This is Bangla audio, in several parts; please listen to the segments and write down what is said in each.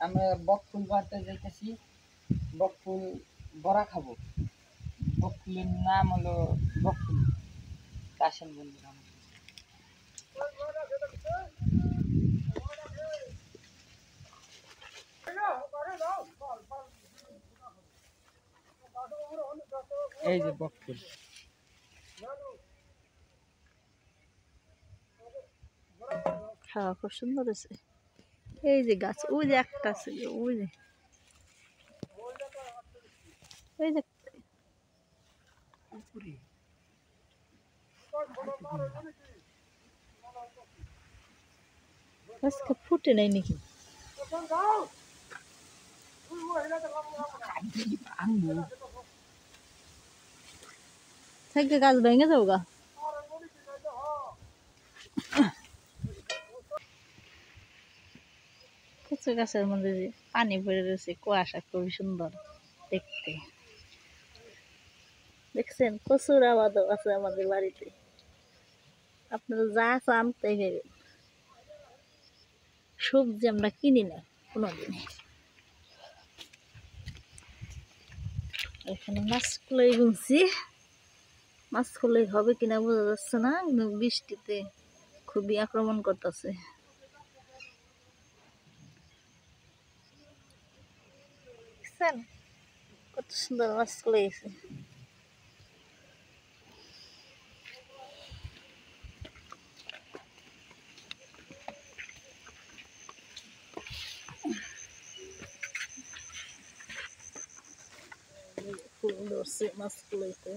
আমরা বকফুল বাড়তে যাইতেছি, বকফুল বড়া খাবো। বকফুলের নাম হলো বকফুল। আসেন বন্ধুরা, এই যে বকফুল। হ্যাঁ, খুব সুন্দর আছে। এই যে গাছ, ওই যে একটা আছে, ওই যে ওই যে উপরে আজকে ফুটে নাই নাকি? থেকে গাছ ভেঙে যাবো গা। কচু গাছের মধ্যে যে পানি পড়ে রয়েছে, কুয়াশা খুবই সুন্দর দেখতে। দেখছেন, কচুর আবাদও আছে আমাদের বাড়িতে। আপনারা যা চান তাই পাবেন। সবজি আমরা কিনি না কোনোদিন। এখানে মাছগুলোই গুনছি। মাছগুলোই হবে কিনা বোঝা যাচ্ছে না, কিন্তু বৃষ্টিতে খুবই আক্রমণ করতেছে। দেখছেন কত সুন্দর মাছগুলো এসে। ফুল ধরছে মাছগুলোতে,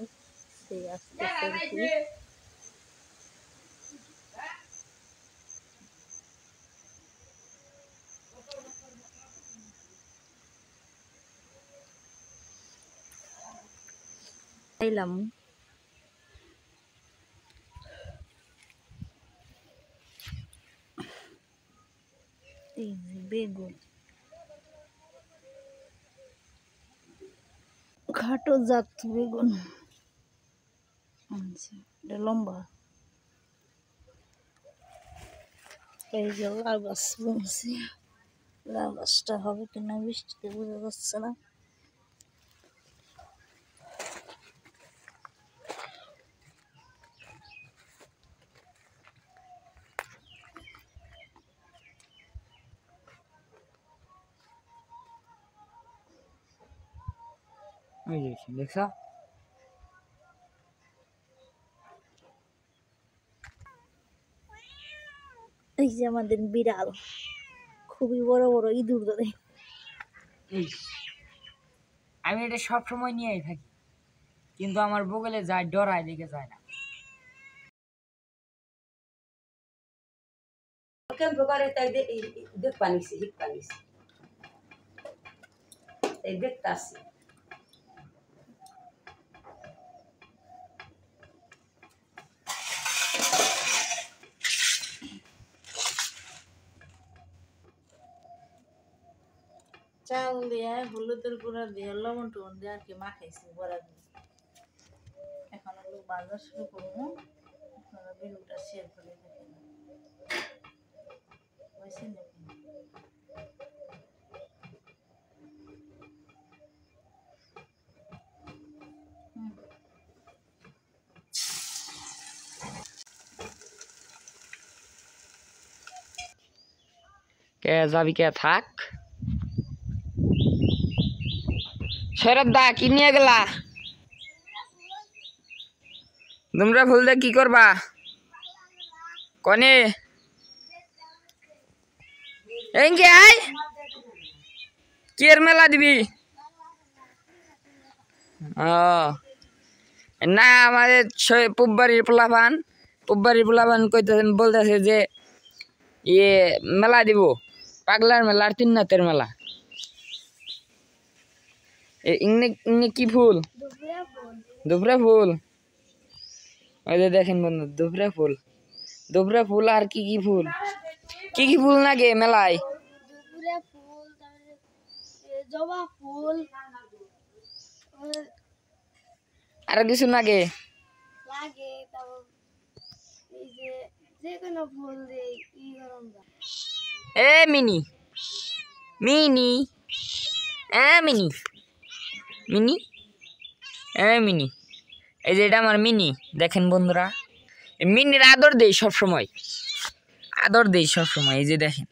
সেই আস্তে আস্তে খাইলাম। এই যে বেগুন, ঘাটো জাত বেগুন আনছে, এটা লম্বা। এই যে লাউ গাছ বুনছি, লাউ গাছটা হবে কিনা বৃষ্টিতে বোঝা যাচ্ছে না। ওই যে দেখছো, এই যে আমাদের বিড়াল, খুবই বড় বড় ইঁদুর ধরে। এই আমি এটা সব সময় নিয়েই থাকি, কিন্তু আমার বগলে যায়, ডরায় দিকে যায় না। কেমন করে তাই দেখ পানিছি হিট পানিছি এই দেখতে আসি চাল দিয়ে হলুদের গুঁড়া দিয়ে লবণ টবণ দিয়ে আর কি মাখাইছি বড়া দিয়ে। এখন হলো বাজার শুরু করবো, আপনারা ভিডিওটা শেয়ার করে দেখেন। বুঝছেন নাকি? কে যাবি, কে থাক। শরৎ দা কি নিয়ে গেলা? তোমরা ফুল দিয়ে কি করবা? কনে এঙ্গে আই কি এর মেলা দিবি? না, আমাদের পুববাড়ির পোলাপান কইতেছেন, বলতেছে যে ইয়ে মেলা দিব, পাগলার মেলা আর তিননাথের মেলা। ইংনে ইংনে কি ফুল? দুবরা ফুল। ওই যে দেখেন বন্ধু, দুবরা ফুল আর কি কি ফুল, কি কি ফুল লাগে মেলায়? জবা ফুল আরো কিছু লাগে? লাগে, তারপর এই যে কোনো ফুল দিয়ে ই গরম এ মিনি মিনি মিনি মিনি মিনি, এই যে এটা আমার মিনি। দেখেন বন্ধুরা, মিনির আদর দেই সবসময়, আদর দেই সবসময়। এই যে দেখেন,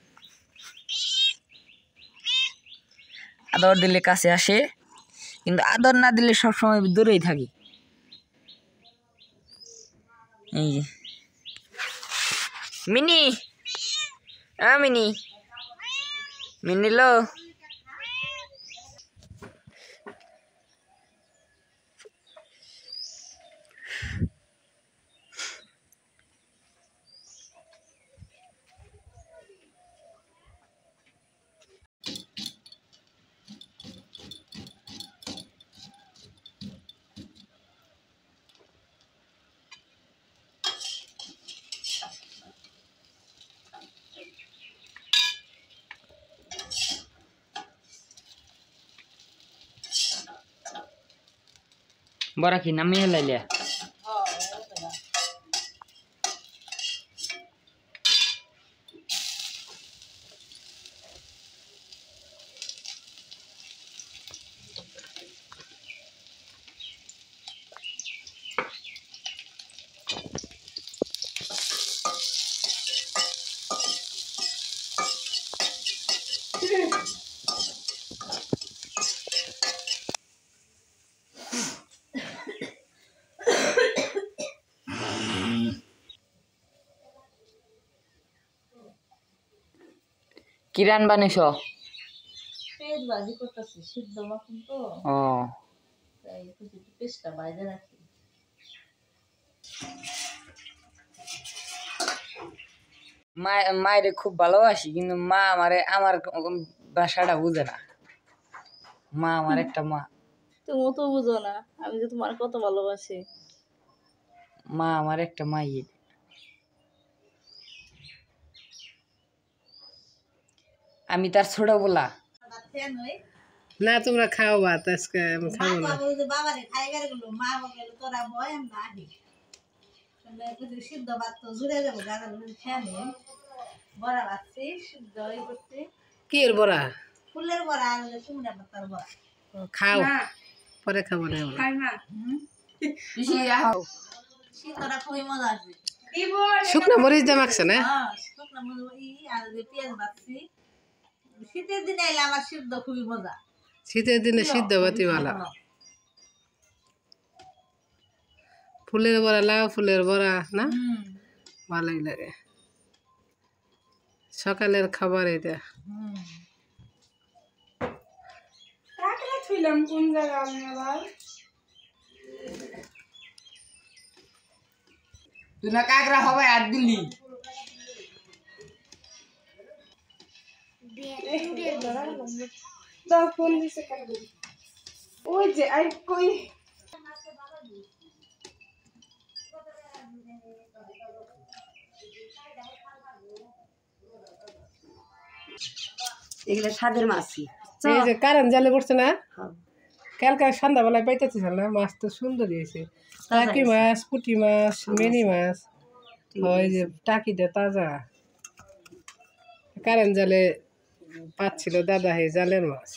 আদর দিলে কাছে আসে, কিন্তু আদর না দিলে সবসময় দূরেই থাকি। এই যে মিনি, মিনি, মিনি লো। বড়া কি নামিয়ে লাইলে? কি রান বানিয়েছ? পেঁয়াজ ভাজি করতেছি, সিদ্ধ মাখন তো, ও তাই একটু পেস্টটা বাইরে রাখি। মায়ের খুব ভালোবাসি, কিন্তু মা আমার ভাষাটা বুঝে না। মা আমার একটা মা, তুমি তো বুঝো না আমি যে তোমার কত ভালোবাসি। মা আমার একটা মাই। আমি তার ছোট বলা। না তোমরা খাও ভাত, আজকে আমি খাবো না। বাবারে খাইবার গুলো মা বলে তোরা বয় না আহি সিদ্ধ ভাত তো জুড়ে যাবো গাড়া খেয়ে নে। বড়া ভাবছি সিদ্ধ করছি, কি এর বড়া? ফুলের বড়া আর কুমড়া পাতার বড়া। খাও, পরে খাবো না আমরা। শীতটা খুবই মজা আসবে। শুকনো মরিচ দিয়ে মাখছে না? হ্যাঁ শুকনো মরিচ আর যে পেঁয়াজ ভাজছি। শীতের দিনে এলে আমার সিদ্ধ খুবই মজা। শীতের দিনে সিদ্ধ ভাতই ভালো। ফুলের বড়া, লাউ ফুলের বড়া না, ভালোই লাগে। সকালের খাবার এটা। তুই না কাকরা হবে আর দিল্লি। ওই যে আই কই এগুলো স্বাদের মাছই। এই যে কারণ জালে পড়ছে না, কালকে সন্ধ্যাবেলায় পাইতেছিল না, মাছ তো সুন্দর হয়েছে। টাকি মাছ, পুঁটি মাছ, মিনি মাছ, ওই যে টাকিটা তাজা। কারণ জালে পাচ্ছিল দাদা, হে জালের মাছ।